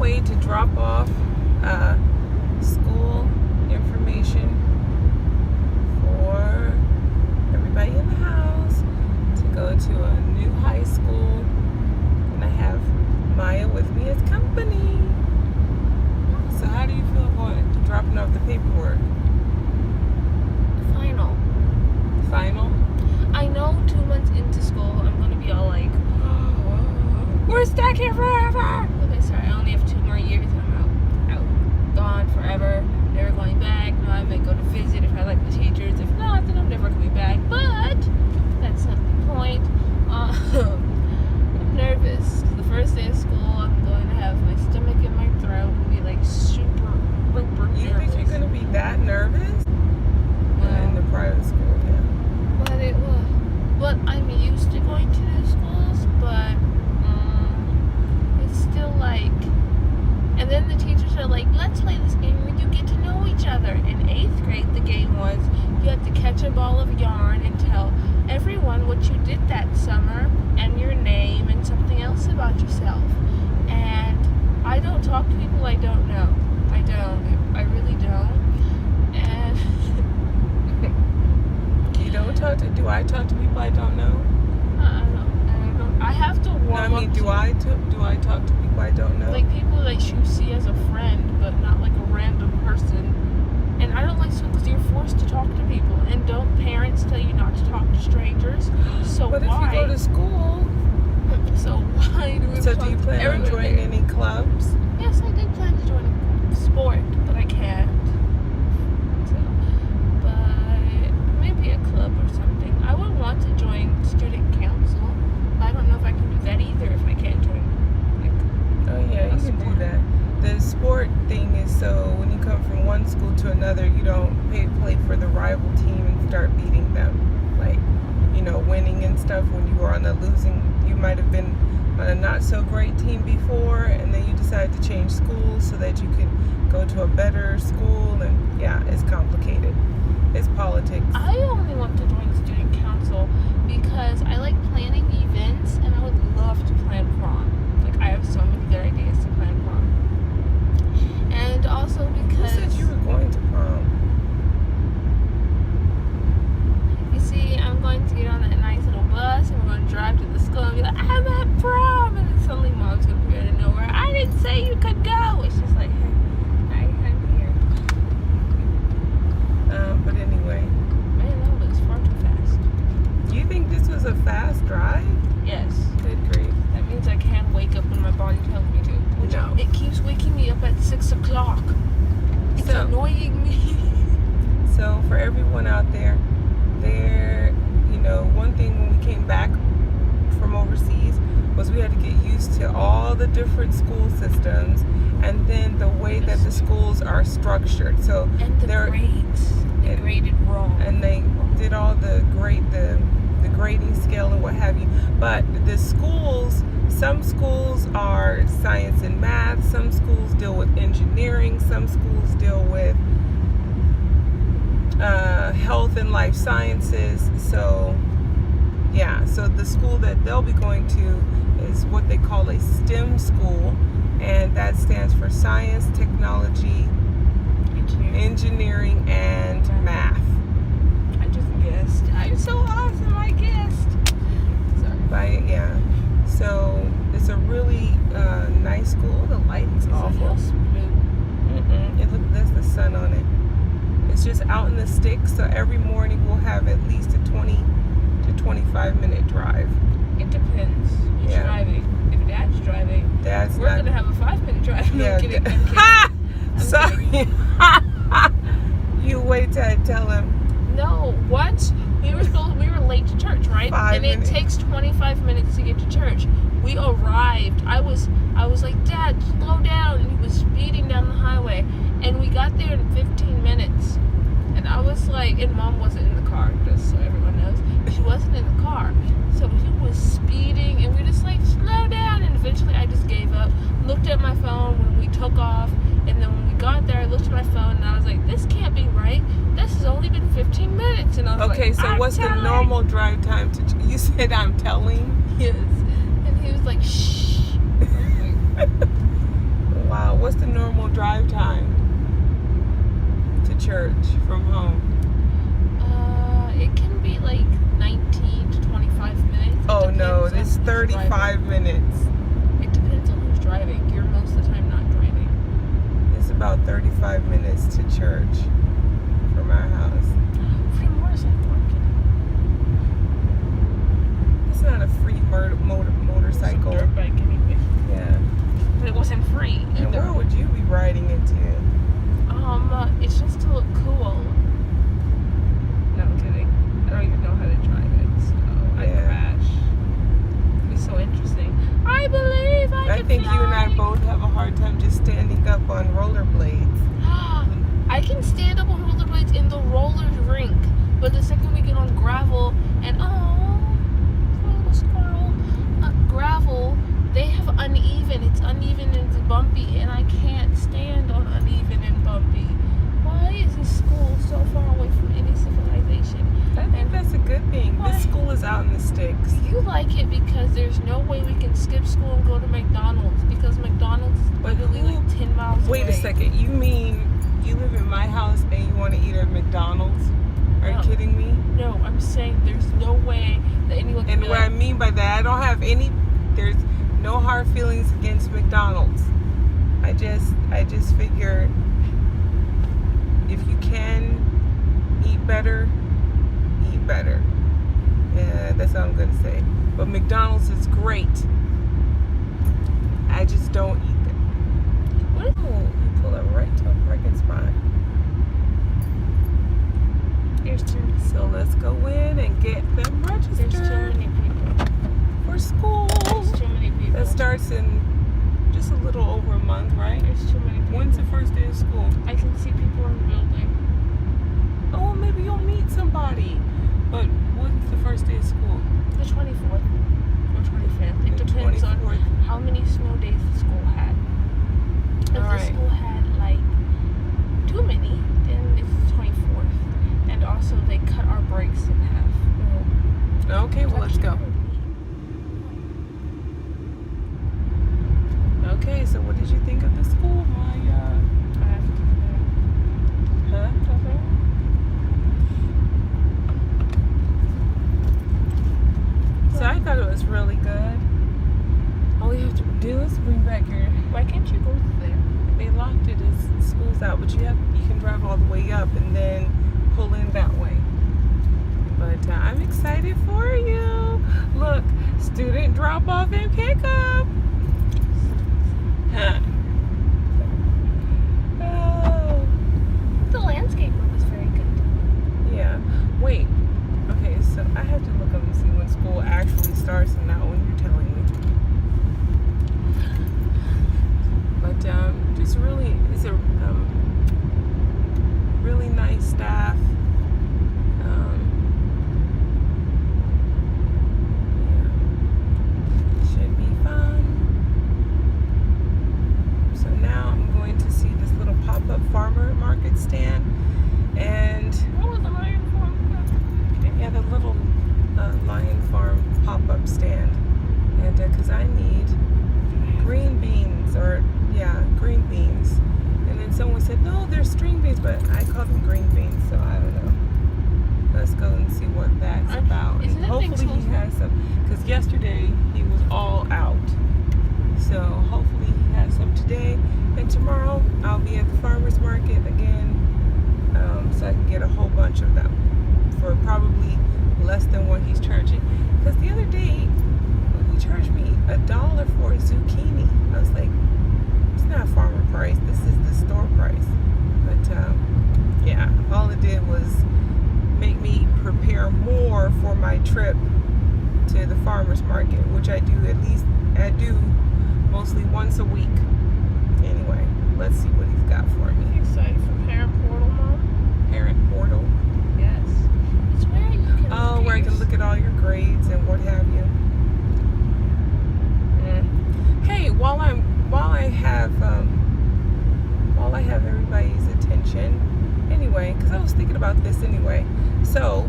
way to drop off school information for everybody in the house to go to a new high school. And I have Maya with me as company. So how do you feel dropping off the paperwork? Final? I know 2 months into school, I'm going to be all like, oh, we're stuck here forever. Okay, sorry, I only have 2 more years and I'm out, gone forever, never going back. No, I might go to visit if I like the teachers. If not, then I'm never coming back. But that's not the point. I'm nervous. The first day of school, I'm going to have my stomach in my throat and be like super nervous. You think you're going to be that nervous? In the private school, yeah. But I'm used to going to new schools, but it's still like, and then the teachers are like, let's play this game where you get to know each other. In 8th grade, the game was you had to catch a ball of yarn and tell everyone what you did that summer and your name and something else about yourself. And I don't talk to people I don't know. I really don't. And do I talk to people I don't know? I don't. I have to warm up. No, I mean, do I talk to people I don't know? Like people that you see as a friend, but not like a random person. And I don't like school because you're forced to talk to people. And don't parents tell you not to talk to strangers? So but why? if you go to school, so why do we? So do you plan on joining any clubs? Yes, I did plan to join a sport, but I can't. So, but maybe a club or something. I would want to join student council. But I don't know if I can do that either if I can't join. Oh yeah, you can do that. The sport thing is so when you come from one school to another, you don't play for the rival team and start beating them. Like, winning and stuff. When you were on the losing, you might have been on a not so great team before, and then you decide to change schools so that you can go to a better school. And yeah, it's complicated. It's politics. I only want to join student council because I like planning events and I would love to plan prom. Like, I have so many good ideas to plan prom. And also because... Who said you were going to prom? You see, I'm going to get on that nice little bus and we're going to drive to the school and be like, I'm at prom! And then suddenly mom's going to be out of nowhere. I didn't say you could go! It's just like, hey, I'm here. But anyway. Man, that looks far too fast. Do you think this was a fast drive? Yes. Good grief. That means I can't wake up when my body tells me to. No. It keeps waking me up at 6 o'clock. It's annoying me. So for everyone out there, one thing when we came back from overseas was we had to get used to all the different school systems and then the way that the schools are structured. So and the grades. They graded wrong. And they did all the grading scale and what have you. But the schools, some schools are science and math, some schools deal with engineering, some schools deal with health and life sciences. So yeah, so the school that they'll be going to is what they call a STEM school, and that stands for science, technology, engineering, and math. I just guessed. I'm so awesome, I guessed. Sorry. Yeah. So it's a really nice school. The lighting's awful. There's the sun on it. It's just out in the sticks, so every morning we'll have at least a 20 to 25-minute drive. It depends. Who's driving? If Dad's driving, we're going to have a 5-minute drive. Yeah. I'm Sorry. You wait till I tell him. No, what? We were late to church, right? 5 minutes. It takes 25 minutes to get to church. We arrived. I was like, Dad, slow down. And he was speeding down the highway. And we got there in 15 minutes. And I was like, and Mom wasn't in the car, just so everyone knows. She wasn't in the car. So he was speeding, and we were just like, slow down. And eventually I just gave up, looked at my phone when we took off. And then when we got there, I looked at my phone, and I was like, this can't be right. This has only been 15 minutes. And I was okay, like, so what's the normal drive time to... You said I'm telling? Yes. And he was like, shh. Wow. drive time to church from home? It can be like 19 to 25 minutes. It Oh no, depends it's on who's 35 driving. minutes. It depends on who's driving. You're most of the time not driving. It's about 35 minutes to church from our house. Free motorcycle market. It's not a free motorcycle. It's a dirt bike anyway. Yeah. But it wasn't free And either. where would you be riding it to? It's just to look cool. No, I'm kidding. I don't even know how to drive it, so I'd Yeah. crash. It'd be so interesting. I believe I can think you and I fly. both have a hard time just standing up on rollerblades. I can stand up on rollerblades in the roller rink, but the second we get on gravel and my little squirrel, gravel, they have uneven. It's uneven and it's bumpy, and I can't stand on uneven and bumpy. Why is this school so far away from any civilization? I think that's a good thing. Why? This school is out in the sticks. You like it because there's no way we can skip school and go to McDonald's, because McDonald's is But literally who- like 10 miles away. Wait a second. You mean you live in my house and you want to eat at McDonald's? Are you No. kidding me? No, I'm saying there's no way that anyone can And be what like, I mean by that, I don't have any. There's no hard feelings against McDonald's. I just figure if you can eat better, eat better. Yeah, that's all I'm gonna say. But McDonald's is great. I just don't eat them. what? Oh, you pull up right to a parking spot. There's too So let's go in and get them There's too registered many people. for school. There's too many people. That starts in just a little over a month, right? There's too many people. When's the first day of school? I can see people in the building. Oh, well, maybe you'll meet somebody. But when's the first day of school? The 24th or 25th. It The depends on 24th. how many snow days the school had. If the Alright. school had like too many, then it's the 24th. And also they cut our breaks in half. Okay, well, let's go. Okay, so what did you think of the school, Maya? Huh? So I thought it was really good. All you have to do is bring back your. Why can't you go there? They locked it as school's out, but you can drive all the way up and then pull in that way. But I'm excited for you. Look, student drop off and pick up. Huh. Oh, The landscaper was very good. yeah. Wait. Okay, so I have to look up and see when school actually starts and not when you're telling me. But just really, it's a really nice staff. Yeah. Should be fun. So now I'm going to see this little pop-up farmer market stand, and What was the iron form? yeah, the little Lion Farm pop-up stand, and because I need green beans, green beans. And then someone said, no, they're string beans, but I call them green beans, so I don't know. Let's go and see what that's about. Isn't And it hopefully he Thanksgiving? has some, because yesterday he was all out. So hopefully he has some today. And tomorrow I'll be at the farmer's market again, so I can get a whole bunch of them for probably less than what he's charging. Because the other day, he charged me $1 for a zucchini. I was like, it's not farmer price. This is the store price. But yeah, all it did was make me prepare more for my trip to the farmer's market, which I do mostly once a week. Anyway, let's see what he's got for me. You excited for Parent Portal, Mom? Parent portal. Yes. It's where you can Oh, where I can look at all your grades and what have you. Hey, while I have everybody's attention, anyway, because I was thinking about this anyway. So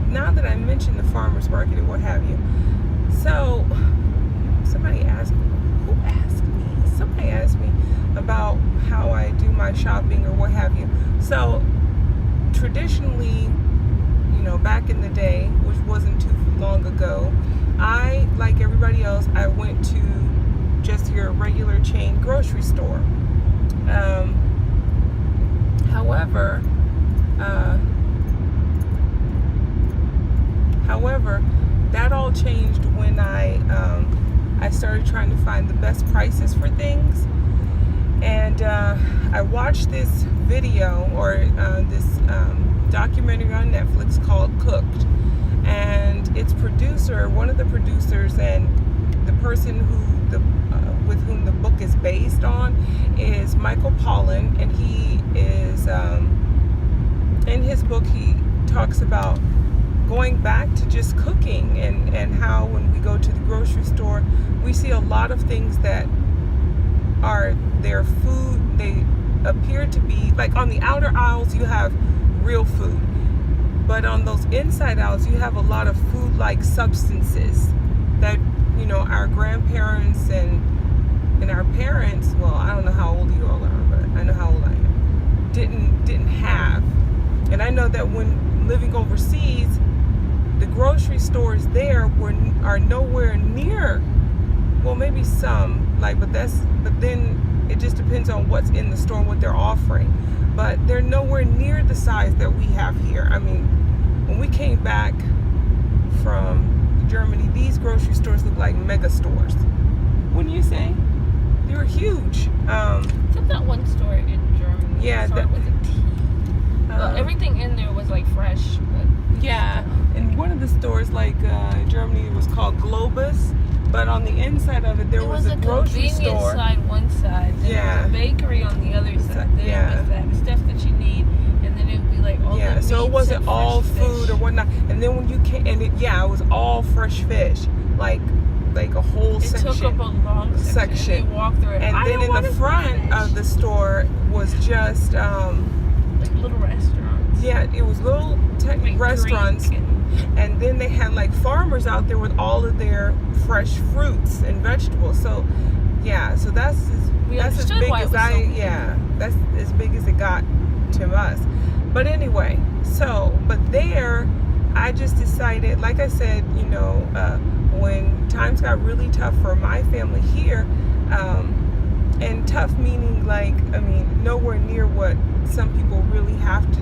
now that I mentioned the farmers market and what have you, so somebody asked me about how my shopping or what have you. So traditionally, back in the day, which wasn't too long ago, I, like everybody else, I went to just your regular chain grocery store. However, that all changed when I started trying to find the best prices for things. And I watched this video or this documentary on Netflix called Cooked. And its producer, one of the producers, and the person with whom the book is based on is Michael Pollan. And he is, in his book, he talks about going back to just cooking and how when we go to the grocery store, we see a lot of things that are their food. They appear to be, like on the outer aisles, you have real food. But on those inside aisles, you have a lot of food-like substances that, our grandparents and our parents, well, I don't know how old you all are, but I know how old I am, didn't have. And I know that when living overseas, the grocery stores there are nowhere near, well, maybe some, but then it just depends on what's in the store and what they're offering. But they're nowhere near the size that we have here. I mean, when we came back from Germany, these grocery stores look like mega stores. Wouldn't you say? They were huge. Except that one store in Germany. Yeah, with a T. Everything in there was like fresh. But yeah, and one of the stores, Germany, was called Globus. But on the inside of it, there was a grocery store. Convenience side one side. Then there was a bakery on the other side. Then it was that stuff that you need, and then it would be like all the meats. So it wasn't all food fish. or whatnot. And then when you came, it was all fresh fish, like a whole section. It took up a long section. You walked through it. And then in the front of the store was just like little restaurants. Yeah, it was little restaurants. And then they had farmers out there with all of their fresh fruits and vegetables. So so that's as big as that's as big as it got to us. But anyway, but there I just decided, like I said, when times got really tough for my family here, and tough meaning nowhere near what some people really have to,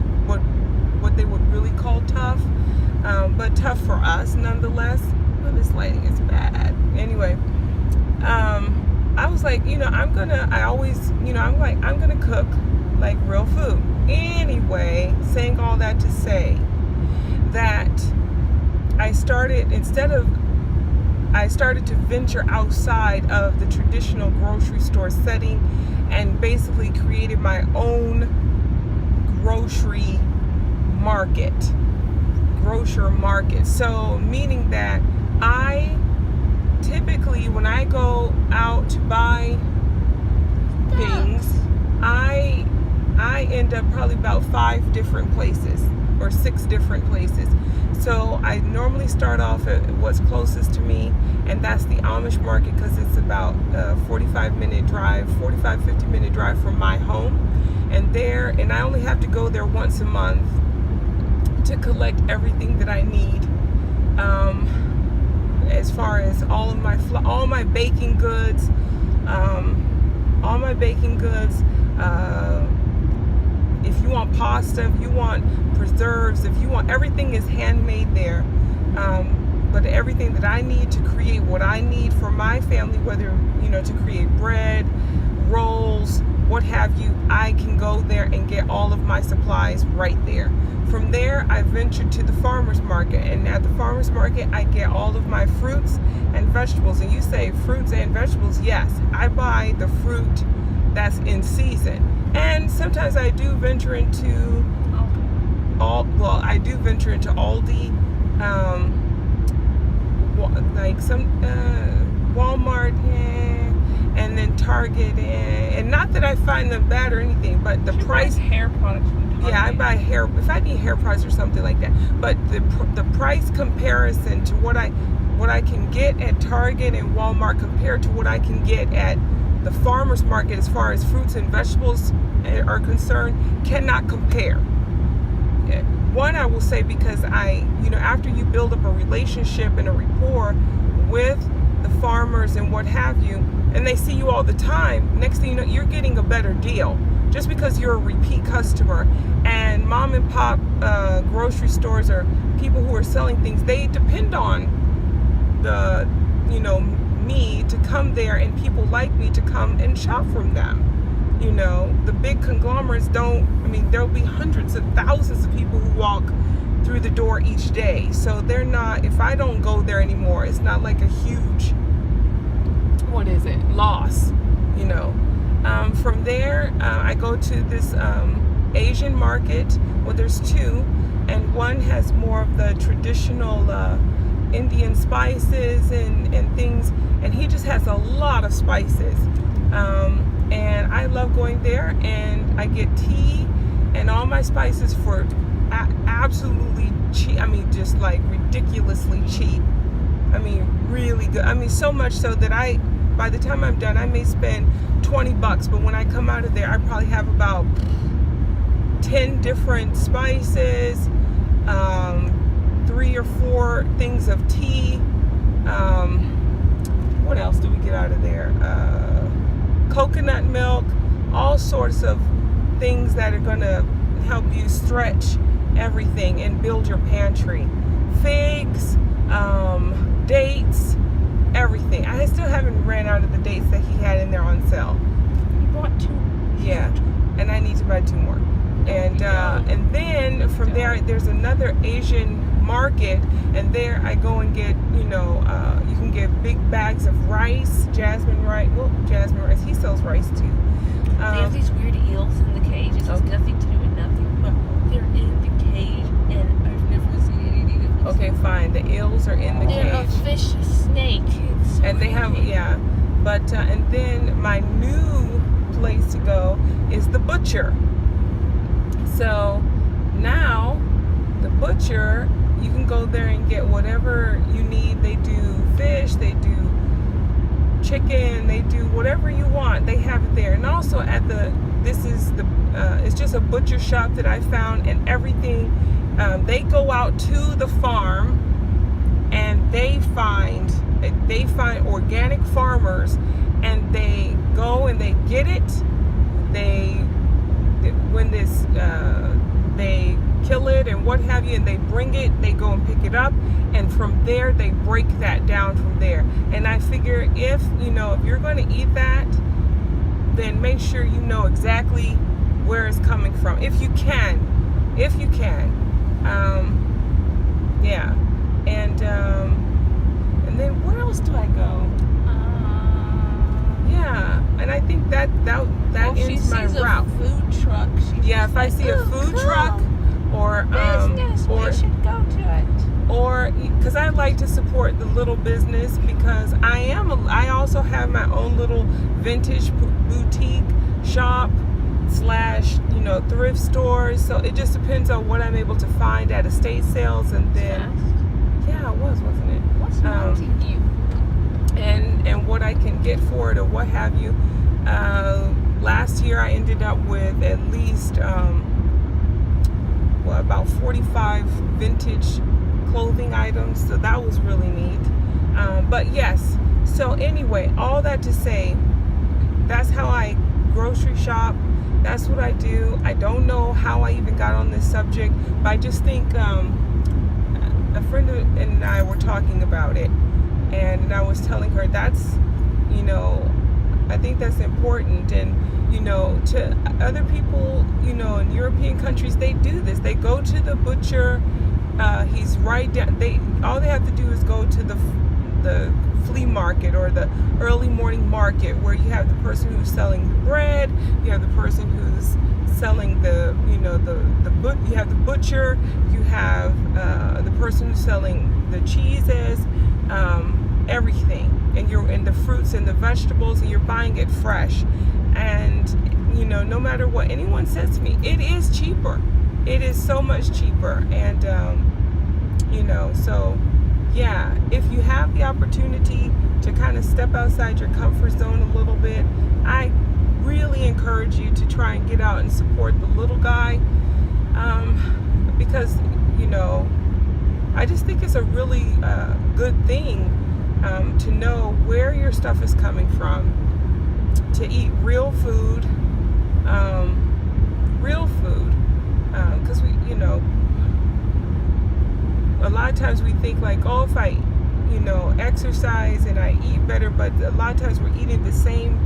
what they would really call tough. But tough for us nonetheless. Well, this lighting is bad. Anyway, I was like, I'm gonna cook real food. Anyway, saying all that to say that I started to venture outside of the traditional grocery store setting and basically created my own grocer market. So meaning that I typically, when I go out to buy things, I end up probably about 5 different places or 6 different places. So I normally start off at what's closest to me, and that's the Amish market, because it's about a 45-50 minute drive from my home. And I only have to go there once a month to collect everything that I need, as far as all my baking goods, if you want pasta, if you want preserves, if you want, everything is handmade there. But everything that I need to create what I need for my family, whether to create bread, rolls, what have you, I can go there and get all of my supplies right there. From there, I ventured to the farmer's market, and at the farmer's market, I get all of my fruits and vegetables. And you say fruits and vegetables? Yes, I buy the fruit that's in season. And sometimes I do venture into Aldi, Walmart, and then Target, and not that I find them bad or anything, but the price. Hair products from Target. Yeah, I buy hair if I need hair products or something like that. But the price comparison to what I can get at Target and Walmart compared to what I can get at the farmer's market, as far as fruits and vegetables are concerned, cannot compare. One, I will say, because after you build up a relationship and a rapport with the farmers and what have you, and they see you all the time, next thing you know, you're getting a better deal just because you're a repeat customer. And mom and pop grocery stores or people who are selling things, they depend on me to come there and people like me to come and shop from them. The big conglomerates there'll be hundreds of thousands of people who walk through the door each day. So they're not, if I don't go there anymore, it's not like a huge, loss, From there, I go to this Asian market. Well, there's two, and one has more of the traditional Indian spices and things, and he just has a lot of spices. And I love going there, and I get tea and all my spices for absolutely cheap. Just like ridiculously cheap. Really good. So much so that by the time I'm done, I may spend $20, but when I come out of there, I probably have about 10 different spices, 3 or 4 things of tea. What else do we get out of there? Coconut milk, all sorts of things that are going to help you stretch everything and build your pantry. Figs, dates, everything. I still haven't ran out of the dates that he had in there on sale. You bought 2. Yeah, and I need to buy 2 more. And then from there, there's another Asian market, and there I go and get, you can get big bags of rice, jasmine rice. He sells rice too. They have these weird eels in the cage. It has nothing to do with nothing, but they're in the cage, and I've never seen anything. Okay, fine. The eels are in the cage. They're a fish snake. It's so and they have, creepy. But and then my new place to go is the butcher. So now the butcher, you can go there and get whatever you need. They do fish, they do chicken, they do whatever you want. They have it there. And also it's just a butcher shop that I found, and everything. They go out to the farm and they find organic farmers, and they go and they get it. They kill it and what have you, and they bring it, they go and pick it up, and from there they break that down from there. And I figure if you're going to eat that, then make sure you know exactly where it's coming from, if you can. And then where else do I go? And I think that ends my route. A food truck. If I see a food truck or we should go to it. Or because I like to support the little business, because I also have my own little vintage boutique shop / thrift stores. So it just depends on what I'm able to find at estate sales, and then it wasn't it? What's mounting you? And what I can get for it or what have you. Last year I ended up with at least about 45 vintage clothing items, so that was really neat. But yes, so anyway, all that to say, that's how I grocery shop. That's what I do. I don't know how I even got on this subject, but I just think a friend and I were talking about it, and I was telling her that's, I think that's important. And to other people, in European countries, they do this. They go to the butcher. He's right down. All they have to do is go to the flea market or the early morning market, where you have the person who's selling the bread, you have the person who's selling you have the butcher, you have the person who's selling the cheeses, everything, and the fruits and the vegetables, and you're buying it fresh. And no matter what anyone says to me, it is cheaper. It is so much cheaper. And so if you have the opportunity to kind of to step outside your comfort zone a little bit, I really encourage you to try and get out and support the little guy, because, you know, I just think it's a really good thing to know where your stuff is coming from, to eat real food, because we, you know, a lot of times we think like, oh, if I, you know, exercise and I eat better, but a lot of times we're eating the same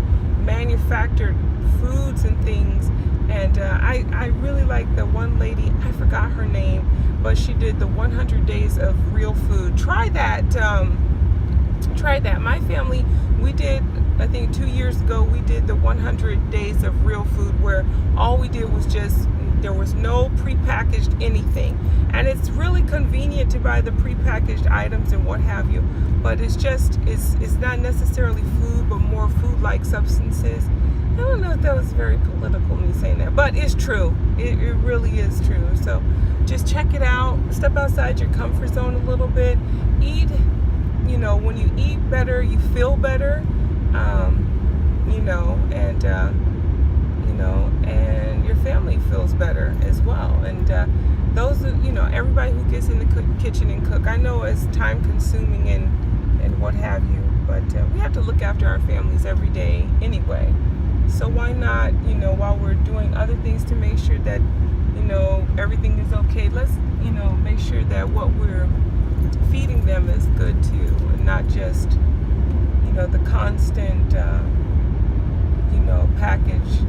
manufactured foods and things. And I really like the one lady, I forgot her name, but she did the 100 days of real food. Try that. Try that. My family, we did, I think 2 years ago, we did the 100 days of real food, where all we did was just, there was no prepackaged anything. And it's really convenient to buy the prepackaged items and what have you, but it's just, it's not necessarily food, but more food-like substances. I don't know if that was very political, me saying that, but it's true. It really is true. So just check it out. Step outside your comfort zone a little bit. Eat, you know, when you eat better, you feel better, you know, and, you know, and your family feels better as well. And those, you know, everybody who gets in the kitchen and cook, I know it's time consuming and what have you, but we have to look after our families every day anyway. So why not, you know, while we're doing other things to make sure that, you know, everything is okay, let's, you know, make sure that what we're feeding them is good too, and not just, you know, the constant, you know, prepackaged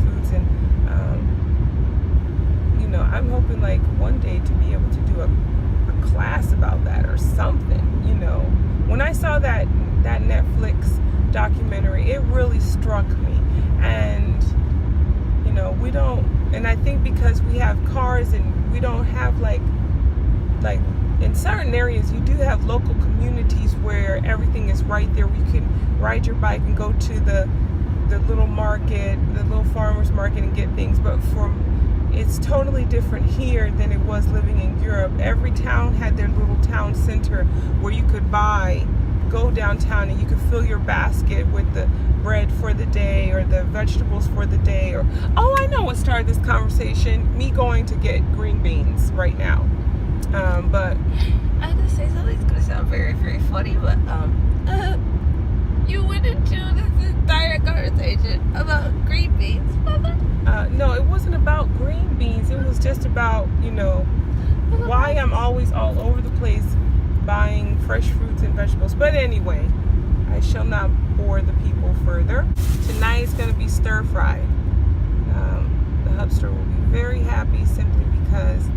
foods. And, you know, I'm hoping like one day to be able to do a class about that or something, you know. When I saw that Netflix documentary, it really struck me. And, you know, we don't, and I think because we have cars and we don't have like in certain areas, you do have local communities where everything is right there. You can ride your bike and go to the little market, the little farmer's market, and get things. But it's totally different here than it was living in Europe. Every town had their little town center where you could go downtown and you could fill your basket with the bread for the day or the vegetables for the day. Or, oh, I know what started this conversation. Me going to get green beans right now. But I'm gonna say something's gonna sound very, very funny, but you went into this entire conversation about green beans, Mother? No, it wasn't about green beans. It was just about, you know, why I'm always all over the place buying fresh fruits and vegetables. But anyway, I shall not bore the people further. Tonight is going to be stir fry. The hubster will be very happy simply because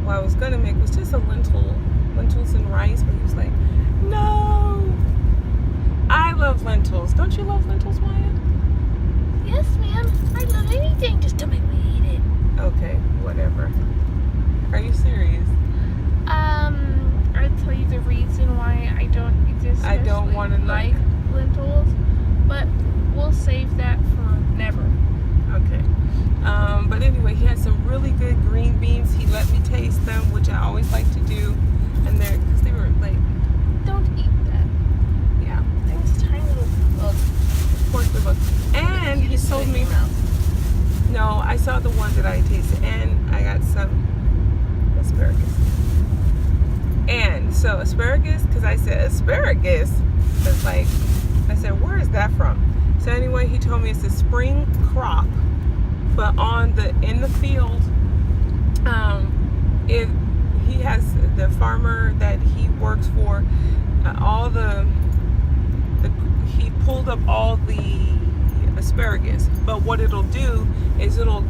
what I was going to make was just a lentils and rice, but he was like, no. I love lentils. Don't you love lentils, Maya? Yes, ma'am. I love anything just to make me eat it. Okay, whatever. Are you serious? I'll tell you the reason why I don't want to like lentils, but we'll save that for never. Okay. But anyway, he had some really good green beans. He let me taste them, which I always like to do, and because they were like, don't eat that. Yeah. Those tiny little bugs. Of course they look. And he told me, no, I saw the one that I tasted, and I got some asparagus. And so asparagus, because I said asparagus, because like, I said, where is that from? So anyway, he told me it's a spring crop, but in the field, if he has the farmer that he works for, he pulled up all the asparagus. But what it'll do is he'll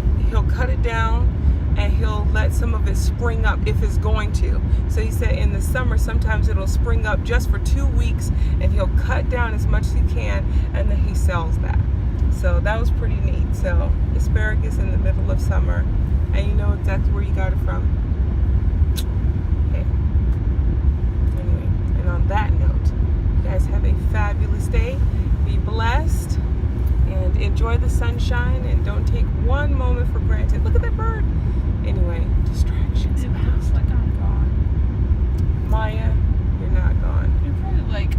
cut it down and he'll let some of it spring up if it's going to. So he said in the summer, sometimes it'll spring up just for 2 weeks, and he'll cut down as much as he can, and then he sells that. So that was pretty neat. So asparagus in the middle of summer, and you know exactly where you got it from. Okay. Anyway, and on that note, you guys have a fabulous day. Be blessed and enjoy the sunshine, and don't take one moment for granted. Look at that bird. Anyway, distractions. It looks like I'm gone. Maya, you're not gone. You're probably like,